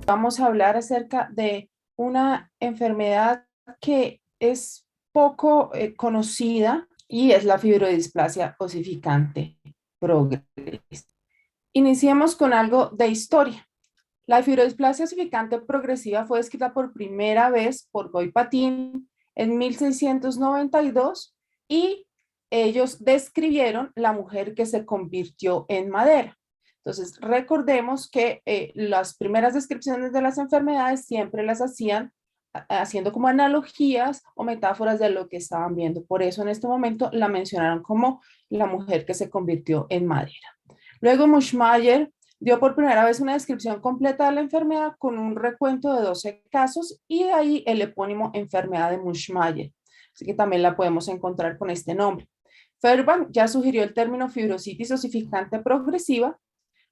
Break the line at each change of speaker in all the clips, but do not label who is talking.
Vamos a hablar acerca de una enfermedad que es poco conocida y es la fibrodisplasia osificante progresiva. Iniciemos con algo de historia. La fibrodisplasia osificante progresiva fue descrita por primera vez por Goy-Patin en 1692 y ellos describieron la mujer que se convirtió en madera. Entonces, recordemos que las primeras descripciones de las enfermedades siempre las hacían haciendo como analogías o metáforas de lo que estaban viendo. Por eso en este momento la mencionaron como la mujer que se convirtió en madera. Luego Muschmeyer dio por primera vez una descripción completa de la enfermedad con un recuento de 12 casos y de ahí el epónimo enfermedad de Muschmeyer. Así que también la podemos encontrar con este nombre. Fairbank ya sugirió el término fibrositis osificante progresiva.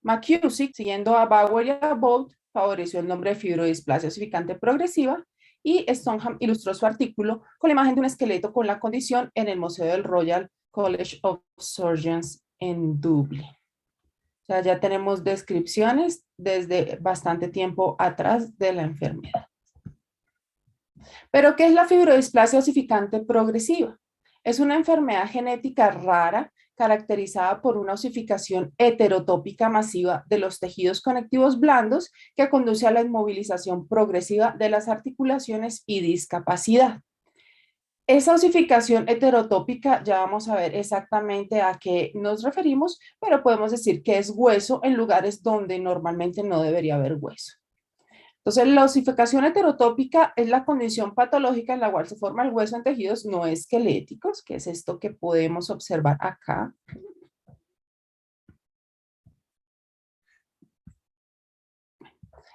McKusick, siguiendo a Bauer y a Bolt, favoreció el nombre de fibrodisplasia osificante progresiva y Stoneham ilustró su artículo con la imagen de un esqueleto con la condición en el Museo del Royal College of Surgeons en Dublín. O sea, ya tenemos descripciones desde bastante tiempo atrás de la enfermedad. ¿Pero qué es la fibrodisplasia osificante progresiva? Es una enfermedad genética rara caracterizada por una osificación heterotópica masiva de los tejidos conectivos blandos que conduce a la inmovilización progresiva de las articulaciones y discapacidad. Esa osificación heterotópica, ya vamos a ver exactamente a qué nos referimos, pero podemos decir que es hueso en lugares donde normalmente no debería haber hueso. Entonces, la osificación heterotópica es la condición patológica en la cual se forma el hueso en tejidos no esqueléticos, que es esto que podemos observar acá.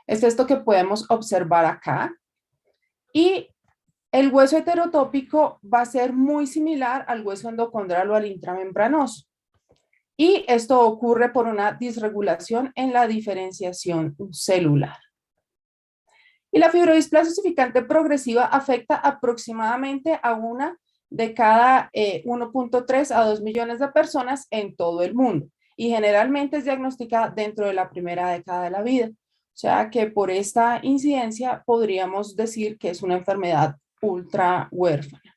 Es esto que podemos observar acá. Y el hueso heterotópico va a ser muy similar al hueso endocondral o al intramembranoso. Y esto ocurre por una disregulación en la diferenciación celular. Y la fibrodisplasia osificante progresiva afecta aproximadamente a una de cada 1.3 a 2 millones de personas en todo el mundo. Y generalmente es diagnosticada dentro de la primera década de la vida. O sea que por esta incidencia podríamos decir que es una enfermedad ultra huérfana.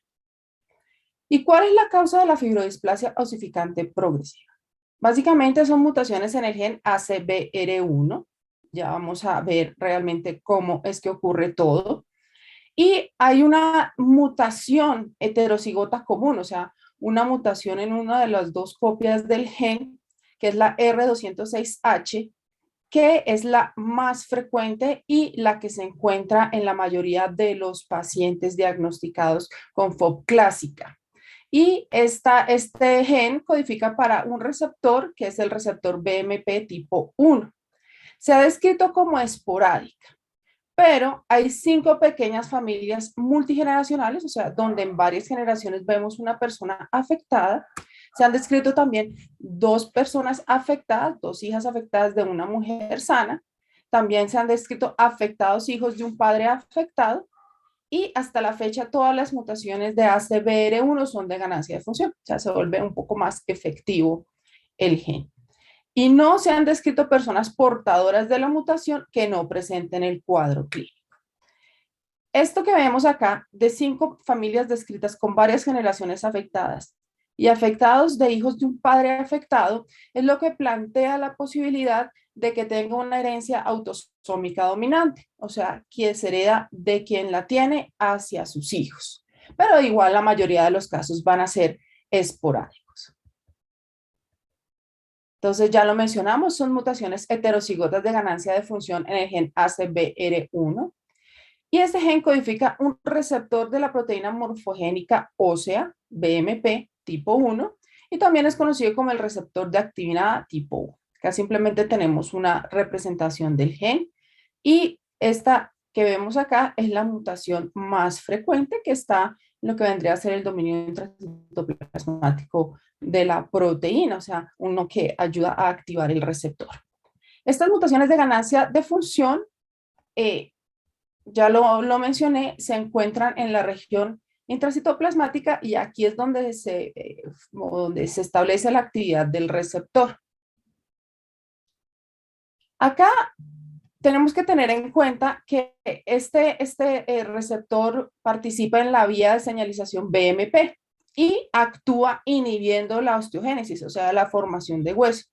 ¿Y cuál es la causa de la fibrodisplasia osificante progresiva? Básicamente son mutaciones en el gen ACVR1. Ya vamos a ver realmente cómo es que ocurre todo. Y hay una mutación heterocigota común, o sea, una mutación en una de las dos copias del gen, que es la R206H, que es la más frecuente y la que se encuentra en la mayoría de los pacientes diagnosticados con FOB clásica. Y este gen codifica para un receptor que es el receptor BMP tipo 1. Se ha descrito como esporádica, pero hay 5 pequeñas familias multigeneracionales, o sea, donde en varias generaciones vemos una persona afectada. Se han descrito también 2 personas afectadas, 2 hijas afectadas de una mujer sana. También se han descrito afectados hijos de un padre afectado y hasta la fecha todas las mutaciones de ACVR1 son de ganancia de función, o sea, se vuelve un poco más efectivo el gen. Y no se han descrito personas portadoras de la mutación que no presenten el cuadro clínico. Esto que vemos acá, de 5 familias descritas con varias generaciones afectadas y afectados de hijos de un padre afectado, es lo que plantea la posibilidad de que tenga una herencia autosómica dominante, o sea, que se hereda de quien la tiene hacia sus hijos. Pero igual la mayoría de los casos van a ser esporádicos. Entonces, ya lo mencionamos, son mutaciones heterocigotas de ganancia de función en el gen ACVR1. Y este gen codifica un receptor de la proteína morfogénica ósea, BMP, tipo 1, y también es conocido como el receptor de activina A tipo 1. Acá simplemente tenemos una representación del gen y esta que vemos acá es la mutación más frecuente que está en lo que vendría a ser el dominio intracitoplasmático de la proteína, o sea, uno que ayuda a activar el receptor. Estas mutaciones de ganancia de función ya lo mencioné, se encuentran en la región intracitoplasmática y aquí es donde se establece la actividad del receptor. Acá tenemos que tener en cuenta que este receptor participa en la vía de señalización BMP y actúa inhibiendo la osteogénesis, o sea, la formación de hueso.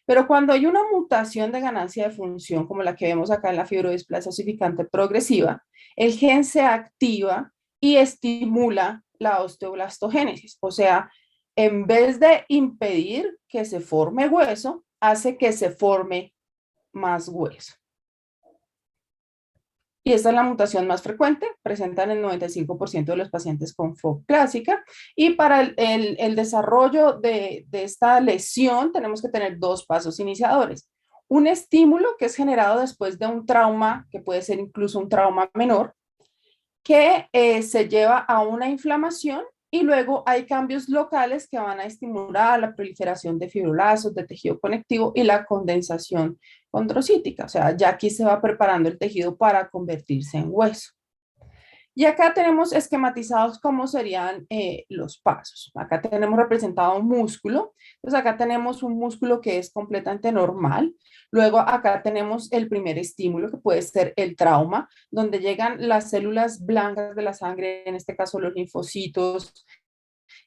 Pero cuando hay una mutación de ganancia de función, como la que vemos acá en la fibrodisplasia osificante progresiva, el gen se activa y estimula la osteoblastogénesis. O sea, en vez de impedir que se forme hueso, hace que se forme más hueso. Y esta es la mutación más frecuente, presenta en el 95% de los pacientes con FOP clásica. Y para el desarrollo de esta lesión tenemos que tener dos pasos iniciadores. Un estímulo que es generado después de un trauma, que puede ser incluso un trauma menor, que se lleva a una inflamación y luego hay cambios locales que van a estimular la proliferación de fibroblastos, de tejido conectivo y la condensación condrocítica. O sea, ya aquí se va preparando el tejido para convertirse en hueso. Y acá tenemos esquematizados cómo serían los pasos. Acá tenemos representado un músculo. Entonces acá tenemos un músculo que es completamente normal. Luego acá tenemos el primer estímulo que puede ser el trauma, donde llegan las células blancas de la sangre, en este caso los linfocitos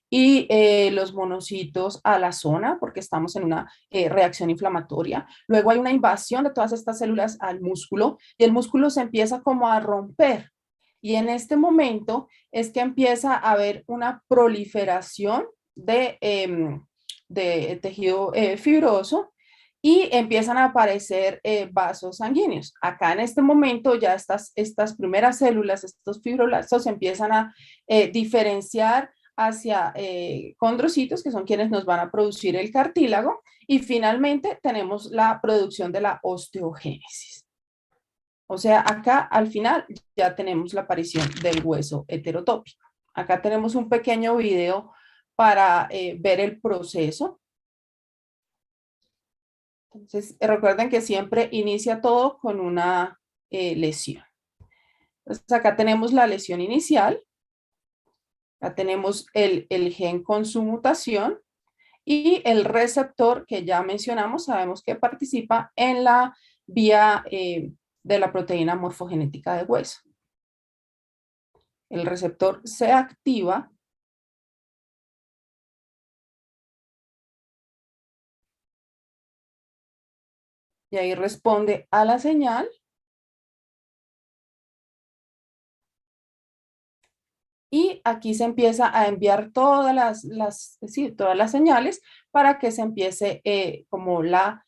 y los monocitos a la zona, porque estamos en una reacción inflamatoria. Luego hay una invasión de todas estas células al músculo y el músculo se empieza como a romper. Y en este momento es que empieza a haber una proliferación de tejido fibroso y empiezan a aparecer vasos sanguíneos. Acá en este momento ya estas primeras células, estos fibroblastos, empiezan a diferenciar hacia condrocitos, que son quienes nos van a producir el cartílago, y finalmente tenemos la producción de la osteogénesis. O sea, acá al final ya tenemos la aparición del hueso heterotópico. Acá tenemos un pequeño video para ver el proceso. Entonces, recuerden que siempre inicia todo con una lesión. Entonces, acá tenemos la lesión inicial. Acá tenemos el gen con su mutación y el receptor que ya mencionamos, sabemos que participa en la vía de la proteína morfogenética de hueso. El receptor se activa y ahí responde a la señal y aquí se empieza a enviar todas las señales para que se empiece como la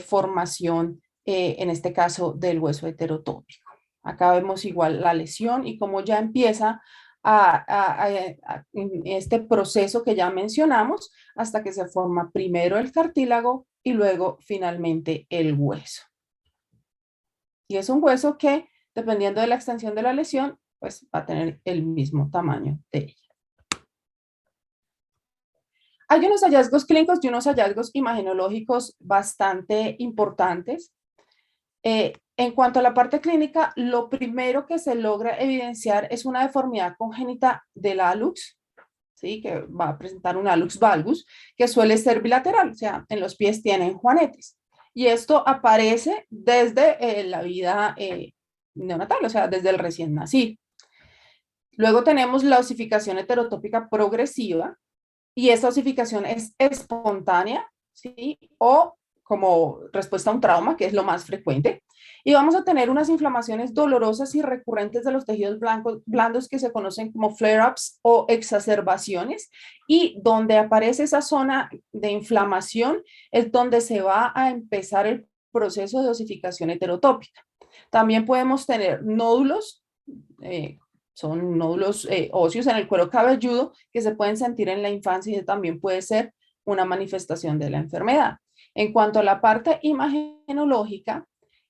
formación, en este caso, del hueso heterotópico. Acá vemos igual la lesión y cómo ya empieza este proceso que ya mencionamos hasta que se forma primero el cartílago y luego finalmente el hueso. Y es un hueso que, dependiendo de la extensión de la lesión, pues va a tener el mismo tamaño de ella. Hay unos hallazgos clínicos y unos hallazgos imagenológicos bastante importantes. En cuanto a la parte clínica, lo primero que se logra evidenciar es una deformidad congénita del hallux, ¿sí? Que va a presentar un hallux valgus, que suele ser bilateral, o sea, en los pies tienen juanetes. Y esto aparece desde la vida neonatal, o sea, desde el recién nacido. Luego tenemos la osificación heterotópica progresiva, y esta osificación es espontánea, ¿sí? O como respuesta a un trauma, que es lo más frecuente. Y vamos a tener unas inflamaciones dolorosas y recurrentes de los tejidos blandos que se conocen como flare-ups o exacerbaciones. Y donde aparece esa zona de inflamación es donde se va a empezar el proceso de osificación heterotópica. También podemos tener nódulos, son nódulos óseos en el cuero cabelludo que se pueden sentir en la infancia y también puede ser una manifestación de la enfermedad. En cuanto a la parte imagenológica,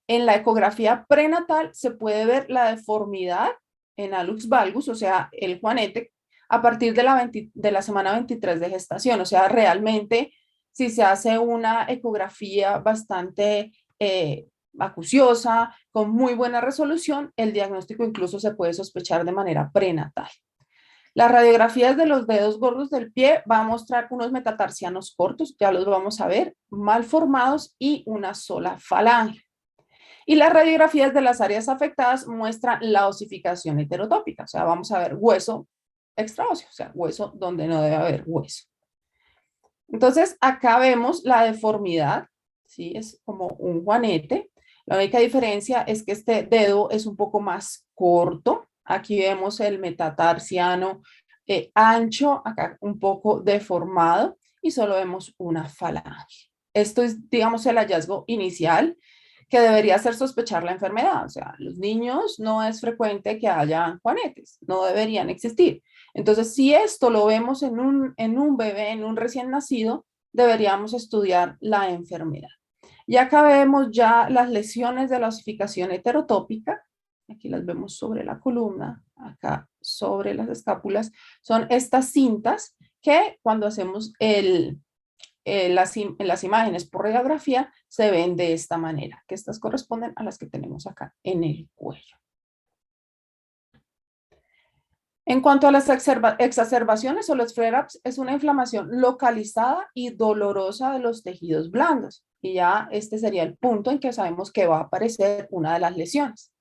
en la ecografía prenatal se puede ver la deformidad en hallux valgus, o sea, el juanete, a partir de la semana 23 de gestación. O sea, realmente, si se hace una ecografía bastante acuciosa, con muy buena resolución, el diagnóstico incluso se puede sospechar de manera prenatal. Las radiografías de los dedos gordos del pie va a mostrar unos metatarsianos cortos, ya los vamos a ver, mal formados y una sola falange. Y las radiografías de las áreas afectadas muestran la osificación heterotópica, o sea, vamos a ver hueso extraóseo, o sea, hueso donde no debe haber hueso. Entonces, acá vemos la deformidad, ¿sí? Es como un juanete. La única diferencia es que este dedo es un poco más corto. Aquí vemos el metatarsiano ancho, acá un poco deformado, y solo vemos una falange. Esto es, digamos, el hallazgo inicial que debería hacer sospechar la enfermedad. O sea, los niños no es frecuente que haya juanetes, no deberían existir. Entonces, si esto lo vemos en un bebé, en un recién nacido, deberíamos estudiar la enfermedad. Y acá vemos ya las lesiones de la osificación heterotópica. Aquí las vemos sobre la columna, acá sobre las escápulas. Son estas cintas que cuando hacemos las imágenes por radiografía se ven de esta manera, que estas corresponden a las que tenemos acá en el cuello. En cuanto a las exacerbaciones o los flare-ups, es una inflamación localizada y dolorosa de los tejidos blandos. Y ya este sería el punto en que sabemos que va a aparecer una de las lesiones.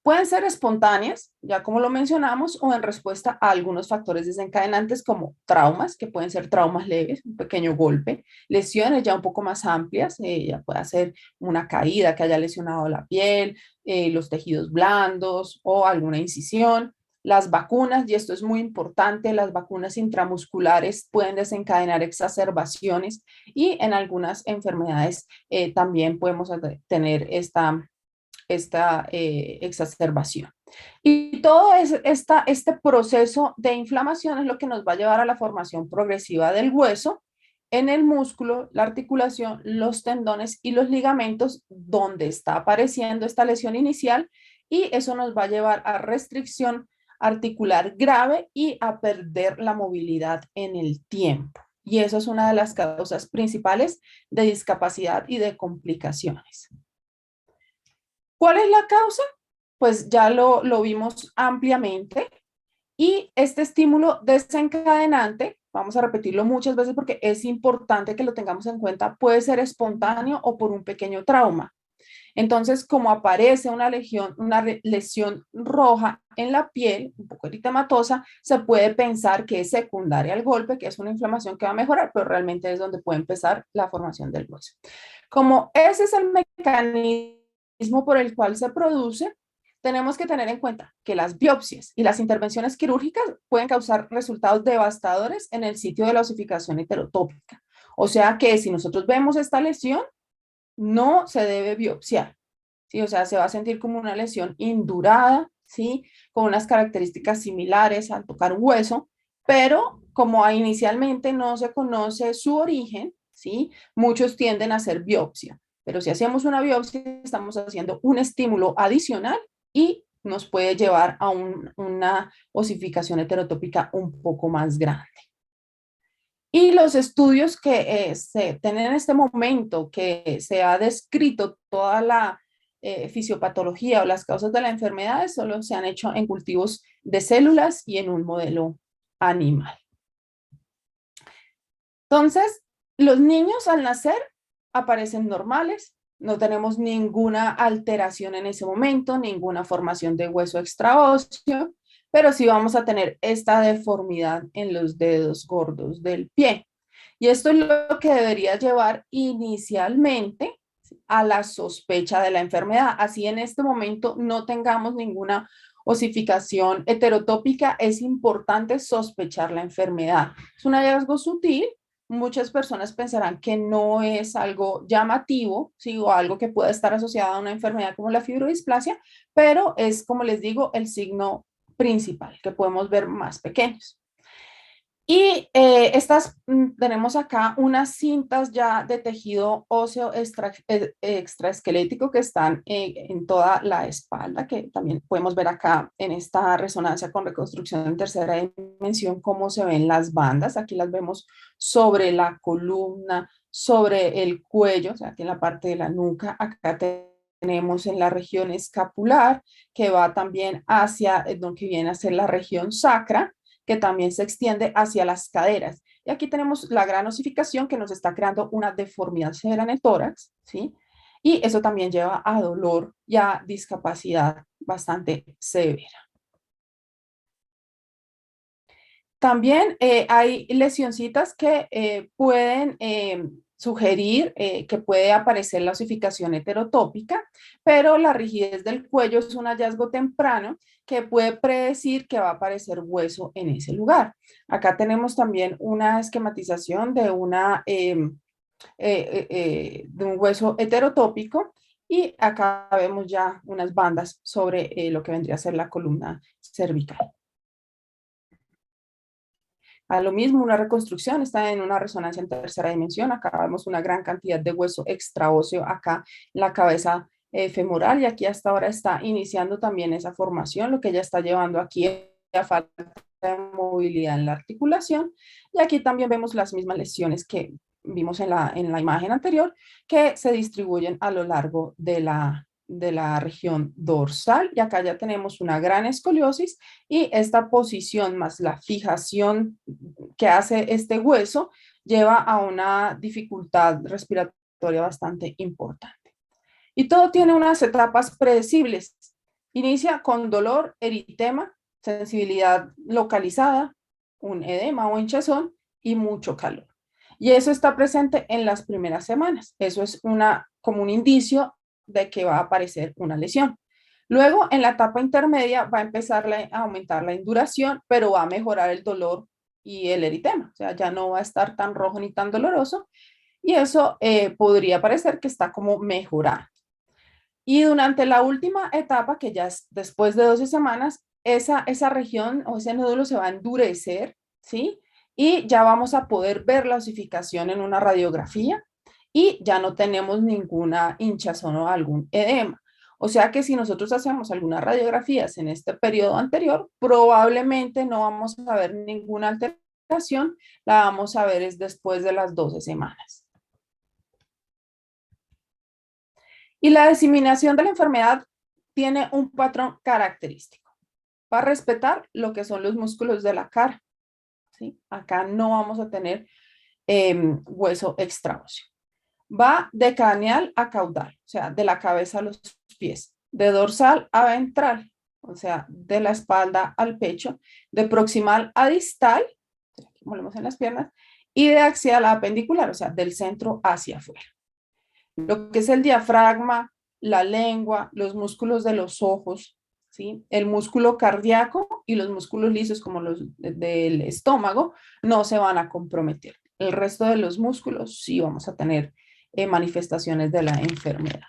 Pueden ser espontáneas, ya como lo mencionamos, o en respuesta a algunos factores desencadenantes como traumas, que pueden ser traumas leves, un pequeño golpe, lesiones ya un poco más amplias, ya puede ser una caída que haya lesionado la piel, los tejidos blandos o alguna incisión. Las vacunas, y esto es muy importante, las vacunas intramusculares pueden desencadenar exacerbaciones y en algunas enfermedades también podemos tener esta exacerbación. Y todo este proceso de inflamación es lo que nos va a llevar a la formación progresiva del hueso en el músculo, la articulación, los tendones y los ligamentos donde está apareciendo esta lesión inicial, y eso nos va a llevar a restricción articular grave y a perder la movilidad en el tiempo. Y eso es una de las causas principales de discapacidad y de complicaciones. ¿Cuál es la causa? Pues ya lo vimos ampliamente. Y este estímulo desencadenante, vamos a repetirlo muchas veces porque es importante que lo tengamos en cuenta, puede ser espontáneo o por un pequeño trauma. Entonces, como aparece una lesión roja en la piel, un poco eritematosa, se puede pensar que es secundaria al golpe, que es una inflamación que va a mejorar, pero realmente es donde puede empezar la formación del hueso. Como ese es el mecanismo por el cual se produce, tenemos que tener en cuenta que las biopsias y las intervenciones quirúrgicas pueden causar resultados devastadores en el sitio de la osificación heterotópica. O sea que si nosotros vemos esta lesión, no se debe biopsiar, ¿sí? O sea, se va a sentir como una lesión indurada, ¿sí? Con unas características similares al tocar un hueso, pero como inicialmente no se conoce su origen, ¿sí? Muchos tienden a hacer biopsia, pero si hacemos una biopsia, estamos haciendo un estímulo adicional y nos puede llevar a una osificación heterotópica un poco más grande. Y los estudios que se tienen en este momento, que se ha descrito toda la fisiopatología o las causas de la enfermedad, solo se han hecho en cultivos de células y en un modelo animal. Entonces, los niños al nacer aparecen normales, no tenemos ninguna alteración en ese momento, ninguna formación de hueso extraóseo, pero sí vamos a tener esta deformidad en los dedos gordos del pie. Y esto es lo que debería llevar inicialmente a la sospecha de la enfermedad. Así en este momento no tengamos ninguna osificación heterotópica, es importante sospechar la enfermedad. Es un hallazgo sutil. Muchas personas pensarán que no es algo llamativo, ¿sí? O algo que pueda estar asociado a una enfermedad como la fibrodisplasia, pero es, como les digo, el signo principal que podemos ver más pequeños. Y tenemos acá unas cintas ya de tejido óseo extraesquelético que están en toda la espalda, que también podemos ver acá en esta resonancia con reconstrucción en tercera dimensión cómo se ven las bandas. Aquí las vemos sobre la columna, sobre el cuello, o sea, aquí en la parte de la nuca. Acá tenemos en la región escapular, que va también hacia lo que viene a ser la región sacra, que también se extiende hacia las caderas. Y aquí tenemos la gran osificación que nos está creando una deformidad severa en el tórax, ¿sí? y eso también lleva a dolor y a discapacidad bastante severa. También hay lesioncitas que pueden sugerir que puede aparecer la osificación heterotópica, pero la rigidez del cuello es un hallazgo temprano que puede predecir que va a aparecer hueso en ese lugar. Acá tenemos también una esquematización de, de un hueso heterotópico y acá vemos ya unas bandas sobre lo que vendría a ser la columna cervical. A lo mismo, una reconstrucción está en una resonancia en tercera dimensión. Acá vemos una gran cantidad de hueso extraóseo acá en la cabeza femoral y aquí hasta ahora está iniciando también esa formación, lo que ya está llevando aquí a falta de movilidad en la articulación. Y aquí también vemos las mismas lesiones que vimos en la imagen anterior, que se distribuyen a lo largo de la región dorsal. Y acá ya tenemos una gran escoliosis y esta posición más la fijación que hace este hueso lleva a una dificultad respiratoria bastante importante. Y todo tiene unas etapas predecibles. Inicia con dolor, eritema, sensibilidad localizada, un edema o hinchazón y mucho calor. Y eso está presente en las primeras semanas. Eso es como un indicio de que va a aparecer una lesión. Luego, en la etapa intermedia, va a empezar a aumentar la induración, pero va a mejorar el dolor y el eritema. O sea, ya no va a estar tan rojo ni tan doloroso. Y eso podría parecer que está como mejorando. Y durante la última etapa, que ya es después de 12 semanas, esa región o ese nódulo se va a endurecer, ¿sí? Y ya vamos a poder ver la osificación en una radiografía y ya no tenemos ninguna hinchazón o algún edema. O sea que si nosotros hacemos algunas radiografías en este periodo anterior, probablemente no vamos a ver ninguna alteración, la vamos a ver es después de las 12 semanas. Y la diseminación de la enfermedad tiene un patrón característico. Va a respetar lo que son los músculos de la cara, ¿sí? Acá no vamos a tener hueso extraóseo. Va de craneal a caudal, o sea, de la cabeza a los pies, de dorsal a ventral, o sea, de la espalda al pecho, de proximal a distal, como vemos en las piernas, y de axial a apendicular, o sea, del centro hacia afuera. Lo que es el diafragma, la lengua, los músculos de los ojos, ¿sí? El músculo cardíaco y los músculos lisos como los del estómago no se van a comprometer. El resto de los músculos sí vamos a tener manifestaciones de la enfermedad.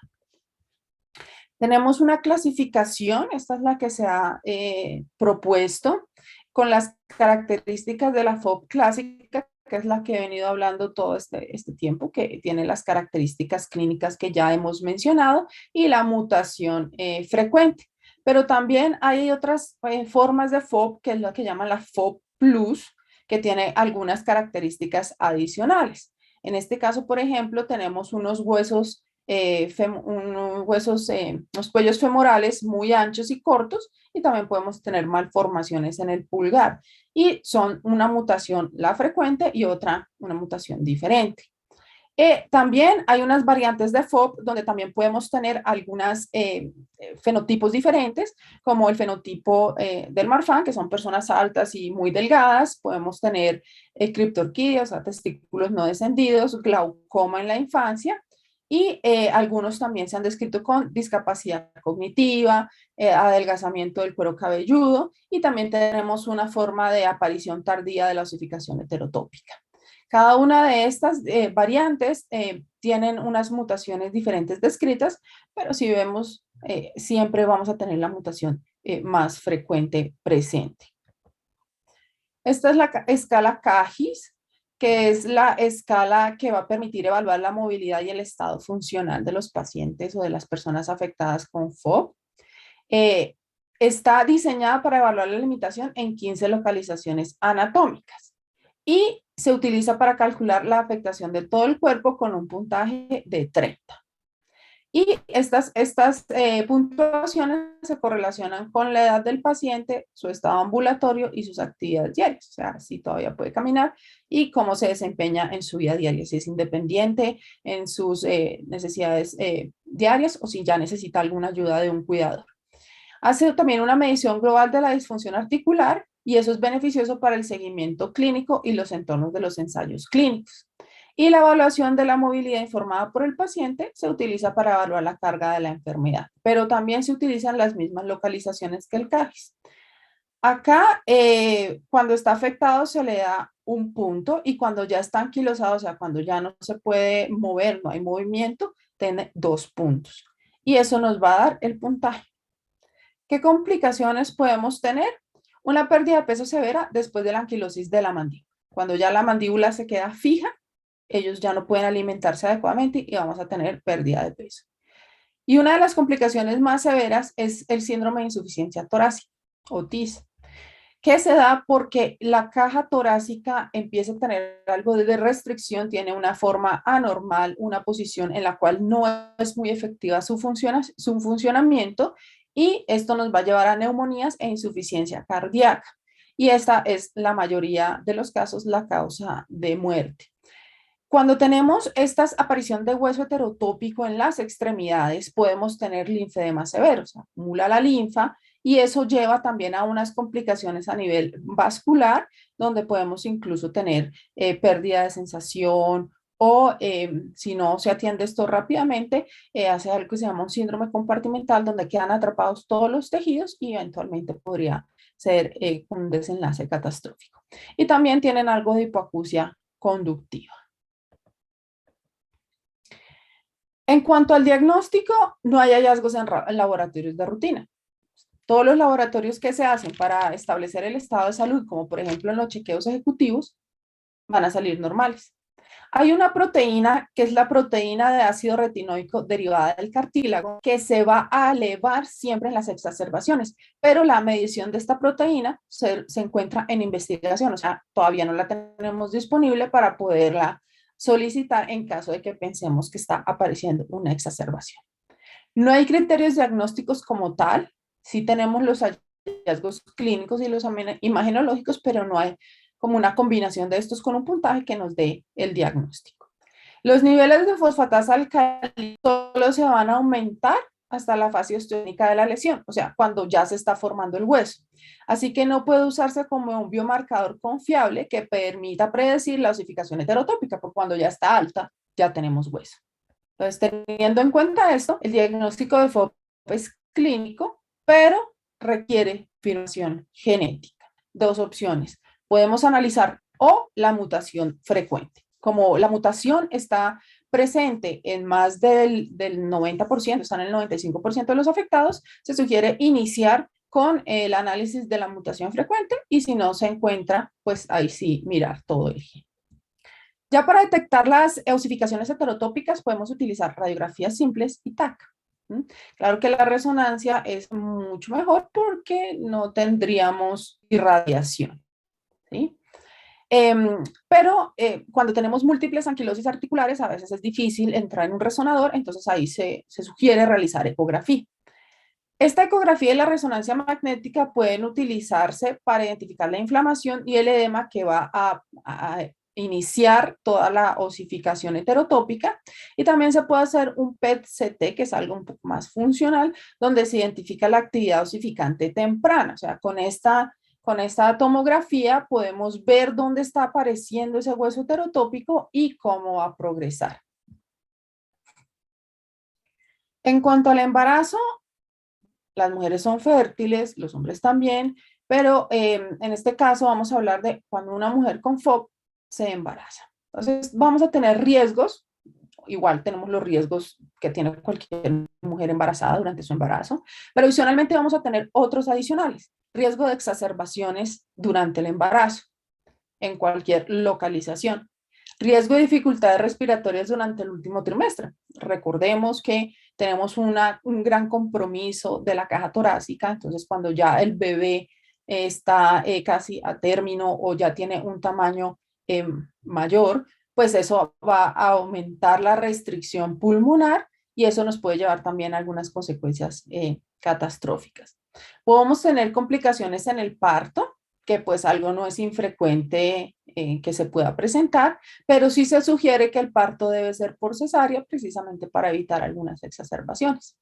Tenemos una clasificación, esta es la que se ha propuesto, con las características de la FOB clásica, que es la que he venido hablando todo este tiempo, que tiene las características clínicas que ya hemos mencionado y la mutación frecuente. Pero también hay otras formas de FOB, que es la que llaman la FOB Plus, que tiene algunas características adicionales. En este caso, por ejemplo, tenemos unos huesos unos cuellos femorales muy anchos y cortos y también podemos tener malformaciones en el pulgar y son una mutación la frecuente y otra una mutación diferente. También hay unas variantes de FOB donde también podemos tener algunos fenotipos diferentes, como el fenotipo del Marfan, que son personas altas y muy delgadas. Podemos tener criptorquidia, o sea, testículos no descendidos, glaucoma en la infancia. Y algunos también se han descrito con discapacidad cognitiva, adelgazamiento del cuero cabelludo y también tenemos una forma de aparición tardía de la osificación heterotópica. Cada una de estas variantes tienen unas mutaciones diferentes descritas, pero si vemos, siempre vamos a tener la mutación más frecuente presente. Esta es la escala CAGIS, que es la escala que va a permitir evaluar la movilidad y el estado funcional de los pacientes o de las personas afectadas con FOB. Está diseñada para evaluar la limitación en 15 localizaciones anatómicas y se utiliza para calcular la afectación de todo el cuerpo con un puntaje de 30. Y estas puntuaciones se correlacionan con la edad del paciente, su estado ambulatorio y sus actividades diarias, o sea, si todavía puede caminar y cómo se desempeña en su vida diaria, si es independiente en sus necesidades diarias o si ya necesita alguna ayuda de un cuidador. Hace también una medición global de la disfunción articular y eso es beneficioso para el seguimiento clínico y los entornos de los ensayos clínicos. Y la evaluación de la movilidad informada por el paciente se utiliza para evaluar la carga de la enfermedad, pero también se utilizan las mismas localizaciones que el CAGIS. Acá, cuando está afectado, se le da un punto y cuando ya está anquilosado, o sea, cuando ya no se puede mover, no hay movimiento, tiene 2 puntos. Y eso nos va a dar el puntaje. ¿Qué complicaciones podemos tener? Una pérdida de peso severa después de la anquilosis de la mandíbula. Cuando ya la mandíbula se queda fija, ellos ya no pueden alimentarse adecuadamente y vamos a tener pérdida de peso. Y una de las complicaciones más severas es el síndrome de insuficiencia torácica o TIS, que se da porque la caja torácica empieza a tener algo de restricción, tiene una forma anormal, una posición en la cual no es muy efectiva su funcionamiento y esto nos va a llevar a neumonías e insuficiencia cardíaca. Y esta es la mayoría de los casos la causa de muerte. Cuando tenemos esta aparición de hueso heterotópico en las extremidades, podemos tener linfedema severo, se acumula la linfa y eso lleva también a unas complicaciones a nivel vascular, donde podemos incluso tener pérdida de sensación o si no se atiende esto rápidamente, hace algo que se llama un síndrome compartimental, donde quedan atrapados todos los tejidos y eventualmente podría ser un desenlace catastrófico. Y también tienen algo de hipoacusia conductiva. En cuanto al diagnóstico, no hay hallazgos en laboratorios de rutina. Todos los laboratorios que se hacen para establecer el estado de salud, como por ejemplo en los chequeos ejecutivos, van a salir normales. Hay una proteína que es la proteína de ácido retinoico derivada del cartílago que se va a elevar siempre en las exacerbaciones, pero la medición de esta proteína se encuentra en investigación, o sea, todavía no la tenemos disponible para poderla solicitar en caso de que pensemos que está apareciendo una exacerbación. No hay criterios diagnósticos como tal, sí tenemos los hallazgos clínicos y los imagenológicos, pero no hay como una combinación de estos con un puntaje que nos dé el diagnóstico. Los niveles de fosfatasa alcalina solo se van a aumentar hasta la fase osteónica de la lesión, o sea, cuando ya se está formando el hueso. Así que no puede usarse como un biomarcador confiable que permita predecir la osificación heterotópica, porque cuando ya está alta, ya tenemos hueso. Entonces, teniendo en cuenta esto, el diagnóstico de FOP es clínico, pero requiere confirmación genética. Dos opciones. Podemos analizar o la mutación frecuente. Como la mutación está presente en más del 90%, está en el 95% de los afectados, se sugiere iniciar con el análisis de la mutación frecuente y si no se encuentra, pues ahí sí mirar todo el gen. Ya para detectar las osificaciones heterotópicas podemos utilizar radiografías simples y TAC. Claro que la resonancia es mucho mejor porque no tendríamos irradiación. ¿Sí? Pero cuando tenemos múltiples anquilosis articulares, a veces es difícil entrar en un resonador, entonces ahí se sugiere realizar ecografía. Esta ecografía y la resonancia magnética pueden utilizarse para identificar la inflamación y el edema que va a iniciar toda la osificación heterotópica y también se puede hacer un PET-CT, que es algo un poco más funcional, donde se identifica la actividad osificante temprana. O sea, con esta tomografía podemos ver dónde está apareciendo ese hueso heterotópico y cómo va a progresar. En cuanto al embarazo, las mujeres son fértiles, los hombres también, pero en este caso vamos a hablar de cuando una mujer con FOP se embaraza. Entonces vamos a tener riesgos, igual tenemos los riesgos que tiene cualquier mujer embarazada durante su embarazo, pero adicionalmente vamos a tener otros adicionales, riesgo de exacerbaciones durante el embarazo en cualquier localización. Riesgo de dificultades respiratorias durante el último trimestre. Recordemos que tenemos un gran compromiso de la caja torácica, entonces cuando ya el bebé está casi a término o ya tiene un tamaño mayor, pues eso va a aumentar la restricción pulmonar y eso nos puede llevar también a algunas consecuencias catastróficas. Podemos tener complicaciones en el parto, que pues algo no es infrecuente que se pueda presentar, pero sí se sugiere que el parto debe ser por cesárea precisamente para evitar algunas exacerbaciones.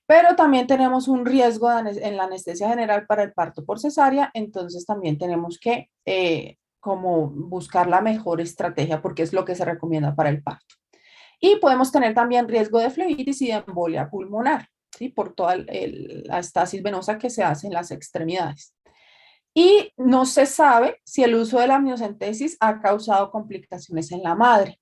Pero también tenemos un riesgo en la anestesia general para el parto por cesárea, entonces también tenemos que como buscar la mejor estrategia porque es lo que se recomienda para el parto. Y podemos tener también riesgo de flebitis y de embolia pulmonar, ¿sí? Por toda la estasis venosa que se hace en las extremidades. Y no se sabe si el uso de la amniocentesis ha causado complicaciones en la madre.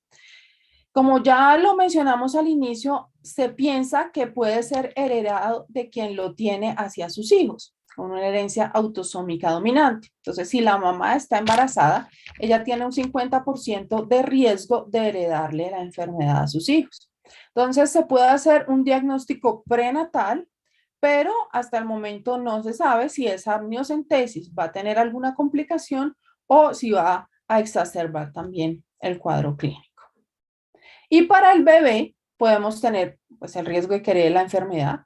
Como ya lo mencionamos al inicio, se piensa que puede ser heredado de quien lo tiene hacia sus hijos, con una herencia autosómica dominante. Entonces, si la mamá está embarazada, ella tiene un 50% de riesgo de heredarle la enfermedad a sus hijos. Entonces, se puede hacer un diagnóstico prenatal, pero hasta el momento no se sabe si esa amniocentesis va a tener alguna complicación o si va a exacerbar también el cuadro clínico. Y para el bebé podemos tener pues, el riesgo de que herede la enfermedad,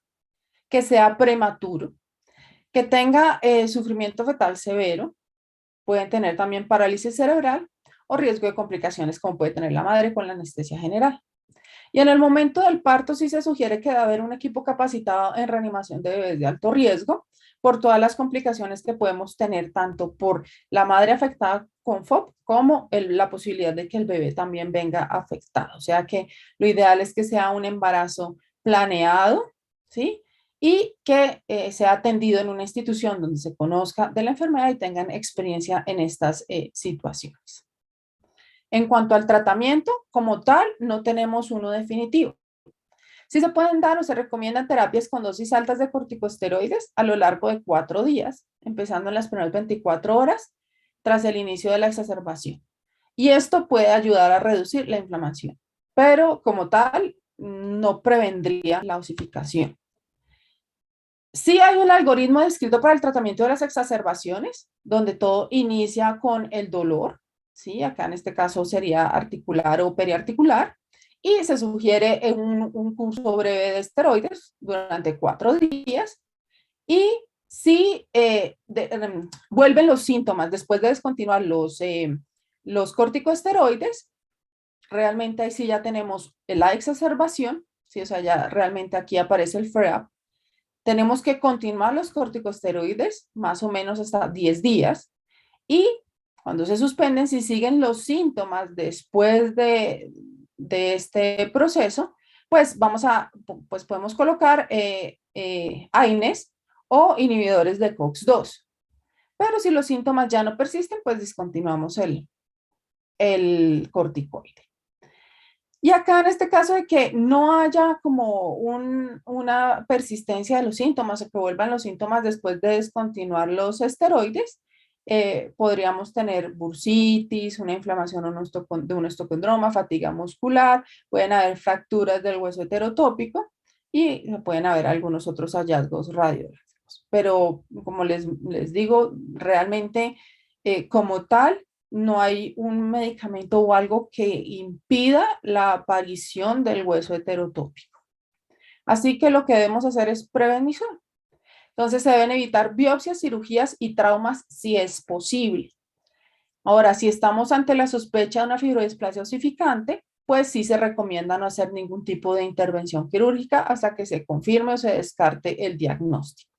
que sea prematuro, que tenga sufrimiento fetal severo, pueden tener también parálisis cerebral o riesgo de complicaciones como puede tener la madre con la anestesia general. Y en el momento del parto sí se sugiere que debe haber un equipo capacitado en reanimación de bebés de alto riesgo por todas las complicaciones que podemos tener, tanto por la madre afectada con FOP como la posibilidad de que el bebé también venga afectado. O sea que lo ideal es que sea un embarazo planeado, ¿sí? Y que sea atendido en una institución donde se conozca de la enfermedad y tengan experiencia en estas situaciones. En cuanto al tratamiento, como tal, no tenemos uno definitivo. Sí se pueden dar o se recomiendan terapias con dosis altas de corticosteroides a lo largo de 4 días, empezando en las primeras 24 horas tras el inicio de la exacerbación. Y esto puede ayudar a reducir la inflamación, pero como tal, no prevendría la osificación. Sí hay un algoritmo descrito para el tratamiento de las exacerbaciones, donde todo inicia con el dolor, ¿sí? Acá en este caso sería articular o periarticular, y se sugiere un curso breve de esteroides durante 4 días, y si vuelven los síntomas después de descontinuar los corticosteroides, realmente ahí sí ya tenemos la exacerbación, ¿sí? O sea, ya realmente aquí aparece el flare-up. Tenemos que continuar los corticosteroides más o menos hasta 10 días y cuando se suspenden, si siguen los síntomas después de este proceso, pues pues podemos colocar AINES o inhibidores de COX-2. Pero si los síntomas ya no persisten, pues discontinuamos el corticoide. Y acá en este caso de que no haya como una persistencia de los síntomas o que vuelvan los síntomas después de descontinuar los esteroides, podríamos tener bursitis, una inflamación de un estocondroma, fatiga muscular, pueden haber fracturas del hueso heterotópico y pueden haber algunos otros hallazgos radiográficos. Pero como les digo, realmente como tal, no hay un medicamento o algo que impida la aparición del hueso heterotópico. Así que lo que debemos hacer es prevención. Entonces se deben evitar biopsias, cirugías y traumas si es posible. Ahora, si estamos ante la sospecha de una fibrodisplasia osificante, pues sí se recomienda no hacer ningún tipo de intervención quirúrgica hasta que se confirme o se descarte el diagnóstico.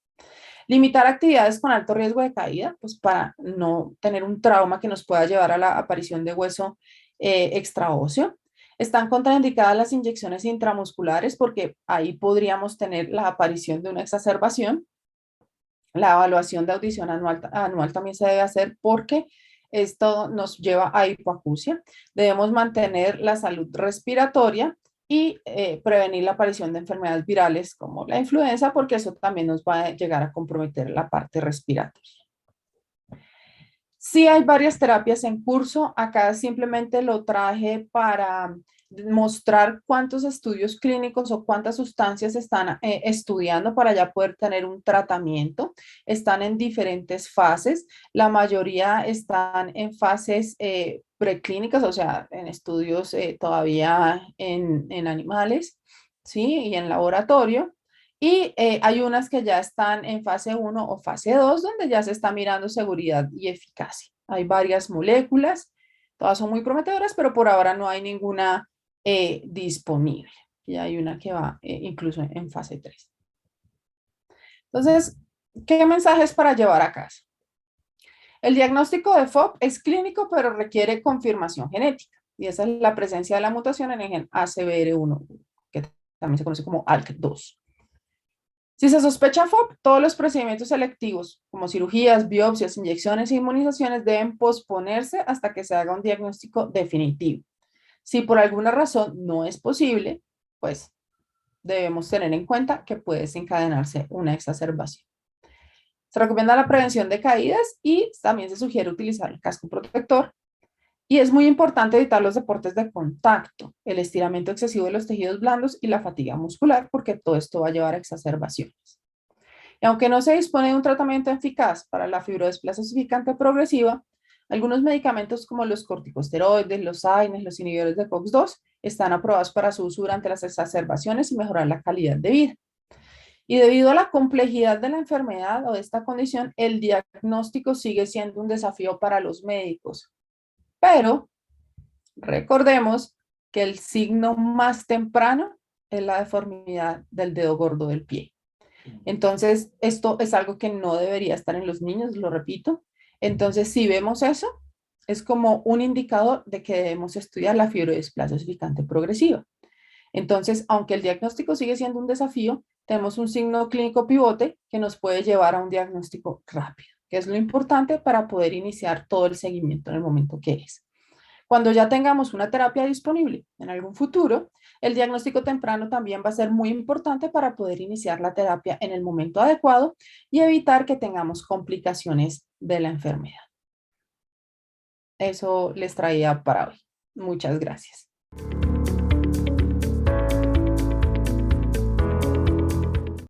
Limitar actividades con alto riesgo de caída, pues para no tener un trauma que nos pueda llevar a la aparición de hueso extraóseo. Están contraindicadas las inyecciones intramusculares porque ahí podríamos tener la aparición de una exacerbación. La evaluación de audición anual también se debe hacer porque esto nos lleva a hipoacusia. Debemos mantener la salud respiratoria y prevenir la aparición de enfermedades virales como la influenza, porque eso también nos va a llegar a comprometer la parte respiratoria. Sí hay varias terapias en curso. Acá simplemente lo traje para mostrar cuántos estudios clínicos o cuántas sustancias están estudiando para ya poder tener un tratamiento. Están en diferentes fases. La mayoría están en fases preclínicas, o sea, en estudios todavía en animales. ¿sí? Y en laboratorio. Y hay unas que ya están en fase 1 o fase 2, donde ya se está mirando seguridad y eficacia. Hay varias moléculas, todas son muy prometedoras, pero por ahora no hay ninguna disponible. Y hay una que va incluso en fase 3. Entonces, ¿qué mensajes para llevar a casa? El diagnóstico de FOP es clínico, pero requiere confirmación genética. Y esa es la presencia de la mutación en el gen ACVR1, que también se conoce como ALK2. Si se sospecha FOP, todos los procedimientos selectivos, como cirugías, biopsias, inyecciones e inmunizaciones, deben posponerse hasta que se haga un diagnóstico definitivo. Si por alguna razón no es posible, pues debemos tener en cuenta que puede desencadenarse una exacerbación. Se recomienda la prevención de caídas y también se sugiere utilizar el casco protector. Y es muy importante evitar los deportes de contacto, el estiramiento excesivo de los tejidos blandos y la fatiga muscular, porque todo esto va a llevar a exacerbaciones. Y aunque no se dispone de un tratamiento eficaz para la fibrodisplasia ossificante progresiva, algunos medicamentos como los corticosteroides, los AINES, los inhibidores de COX-2 están aprobados para su uso durante las exacerbaciones y mejorar la calidad de vida. Y debido a la complejidad de la enfermedad o de esta condición, el diagnóstico sigue siendo un desafío para los médicos. Pero recordemos que el signo más temprano es la deformidad del dedo gordo del pie. Entonces, esto es algo que no debería estar en los niños, lo repito. Entonces, si vemos eso, es como un indicador de que debemos estudiar la fibrodisplasia ossificante progresiva. Entonces, aunque el diagnóstico sigue siendo un desafío, tenemos un signo clínico pivote que nos puede llevar a un diagnóstico rápido, que es lo importante para poder iniciar todo el seguimiento en el momento que es. Cuando ya tengamos una terapia disponible en algún futuro, el diagnóstico temprano también va a ser muy importante para poder iniciar la terapia en el momento adecuado y evitar que tengamos complicaciones de la enfermedad. Eso les traía para hoy. Muchas gracias.